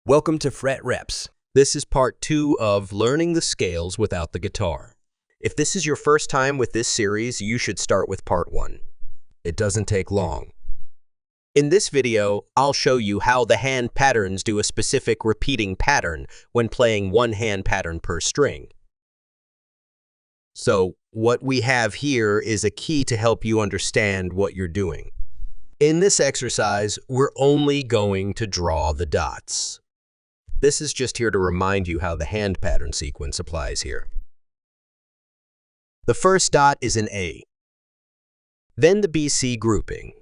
Welcome to Fret Reps. This is part 2 of learning the scales without the guitar. If this is your first time with this series, you should start with part 1. It doesn't take long. In this video, I'll show you how the hand patterns do a specific repeating pattern when playing one hand pattern per string. So, what we have here is a key to help you understand what you're doing. In this exercise, we're only going to draw the dots. This is just here to remind you how the hand pattern sequence applies here. The first dot is an A, then the BC grouping,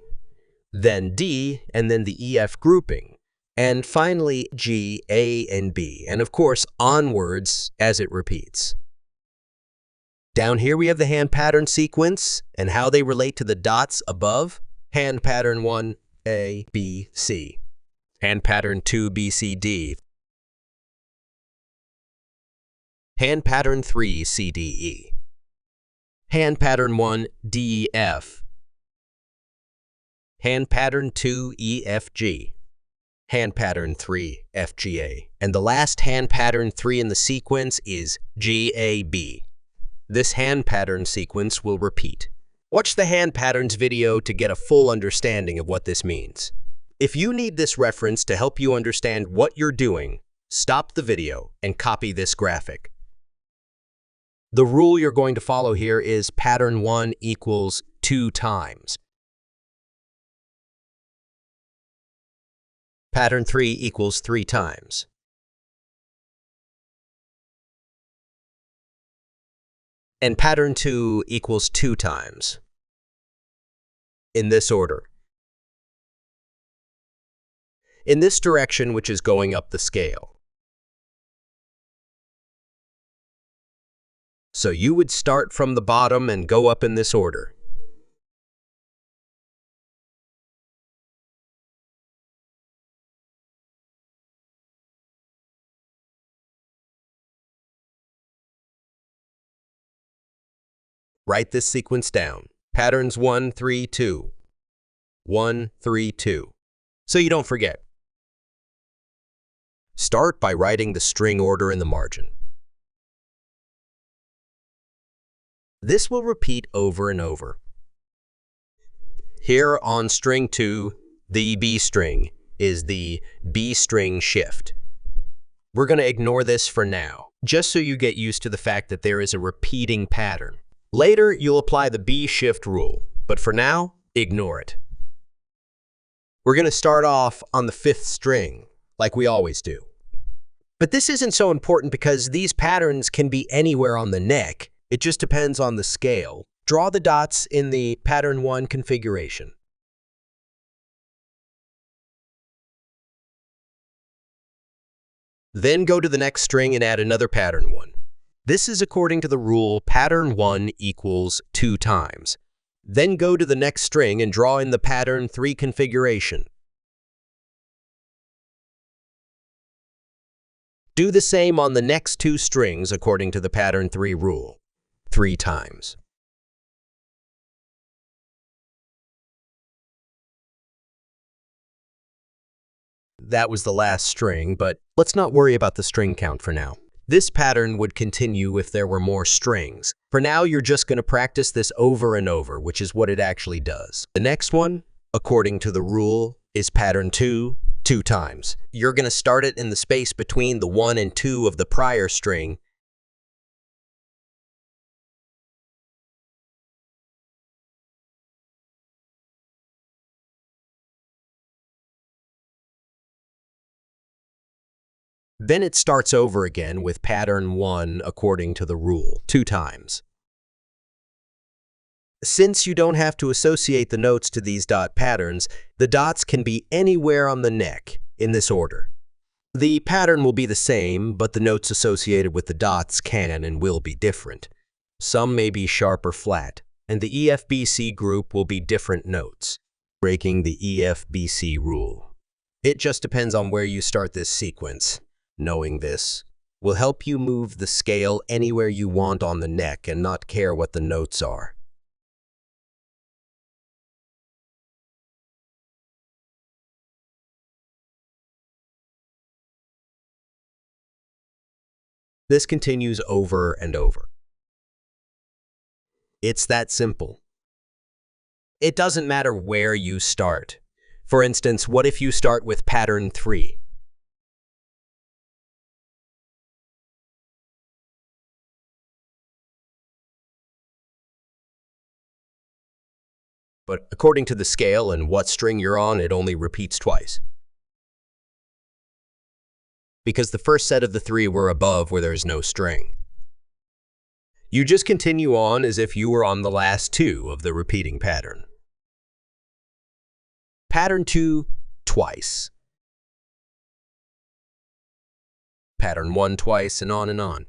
then D, and then the EF grouping, and finally G, A, and B, and of course onwards as it repeats. Down here we have the hand pattern sequence and how they relate to the dots above. Hand pattern 1, A, B, C. Hand pattern 2, B, C, D. Hand pattern 3, C, D, E. Hand pattern 1, D, E, F. Hand pattern 2, E, F, G. Hand pattern 3, F, G, A. And the last hand pattern 3 in the sequence is G, A, B. This hand pattern sequence will repeat. Watch the hand patterns video to get a full understanding of what this means. If you need this reference to help you understand what you're doing, stop the video and copy this graphic. The rule you're going to follow here is pattern 1 equals 2 times. Pattern 3 equals 3 times. And pattern 2 equals 2 times. In this order. In this direction, which is going up the scale. So you would start from the bottom and go up in this order. Write this sequence down. Patterns 1, 3, 2. 1, 3, 2. So you don't forget. Start by writing the string order in the margin. This will repeat over and over. Here on string 2, the B string is the B string shift. We're going to ignore this for now, just so you get used to the fact that there is a repeating pattern. Later, you'll apply the B shift rule, but for now, ignore it. We're going to start off on the 5th string, like we always do. But this isn't so important because these patterns can be anywhere on the neck. It just depends on the scale. Draw the dots in the pattern 1 configuration. Then go to the next string and add another pattern 1. This is according to the rule pattern 1 equals 2 times. Then go to the next string and draw in the pattern 3 configuration. Do the same on the next 2 strings according to the pattern 3 rule. 3 times. That was the last string, but let's not worry about the string count for now. This pattern would continue if there were more strings. For now, you're just going to practice this over and over, which is what it actually does. The next one, according to the rule, is pattern 2, 2 times. You're going to start it in the space between the 1 and 2 of the prior string. Then it starts over again with pattern 1 according to the rule, 2 times. Since you don't have to associate the notes to these dot patterns, the dots can be anywhere on the neck in this order. The pattern will be the same, but the notes associated with the dots can and will be different. Some may be sharp or flat, and the EFBC group will be different notes, breaking the EFBC rule. It just depends on where you start this sequence. Knowing this will help you move the scale anywhere you want on the neck and not care what the notes are. This continues over and over. It's that simple. It doesn't matter where you start. For instance, what if you start with pattern 3? But according to the scale and what string you're on, it only repeats twice. Because the first set of the 3 were above where there's no string. You just continue on as if you were on the last 2 of the repeating pattern. Pattern 2, twice. Pattern 1 twice, and on and on.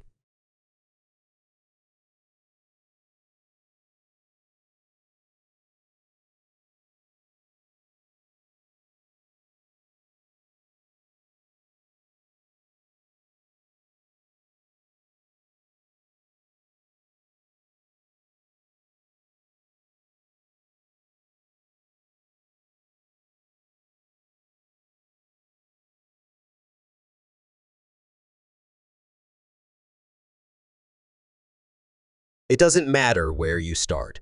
It doesn't matter where you start.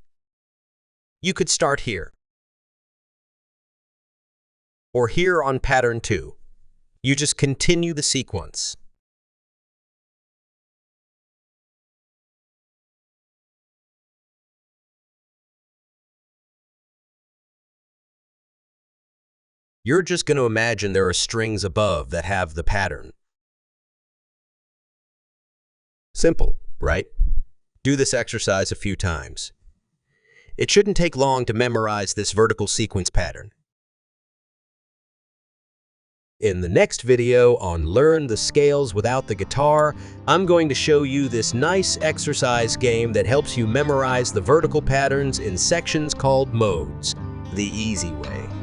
You could start here, or here on pattern 2. You just continue the sequence. You're just going to imagine there are strings above that have the pattern. Simple, right? Do this exercise a few times. It shouldn't take long to memorize this vertical sequence pattern. In the next video on Learn the Scales Without the Guitar, I'm going to show you this nice exercise game that helps you memorize the vertical patterns in sections called modes, the easy way.